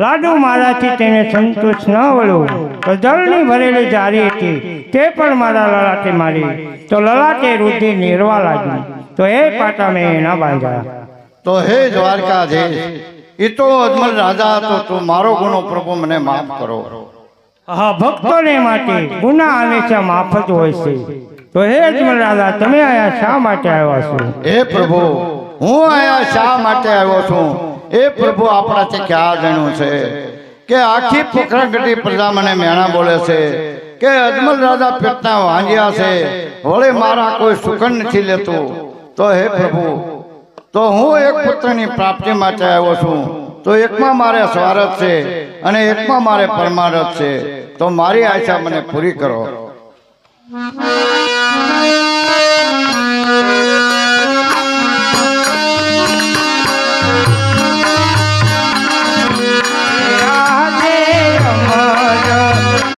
લાડુ મારાથી તેને સંતોષ ન વળ્યો તો જળની ભરેલી જારી હતી તે પણ મારા લલાટે મારી તો લલાટે રુધિર નીરવા લાગ્યું તો એ પાટા મેં ના બાંધ્યા. તો હે દ્વારકાધીશ, એ તો અજમલ રાજા હતો, તું મારો ગુનો પ્રભુ મને માફ કરો. હા, ભક્તોને માટે ગુના હંમેશા માફ જ હોય છે. તો હે અજમલ રાજા, તમે અહીંયા શા માટે આવ્યા છો? હે પ્રભુ, હું અહીંયા શા માટે આવ્યો છું એ પ્રભુ આપણાથી ક્યાં જાણ્યું છે કે આખી પોખરાગઢી પ્રજા મને મેણા બોલે છે કે અજમલ રાજા પેટના વાંજ્યા છે, વળે મારા કોઈ સુકન નથી લેતું. તો હે પ્રભુ, તો હું એક પુત્રની પ્રાપ્તિ માટે આવ્યો છું. તો એકમાં મારે સ્વાર્થ છે અને એકમાં મારે પરમારથ છે. તો મારી આશા મને પૂરી કરો.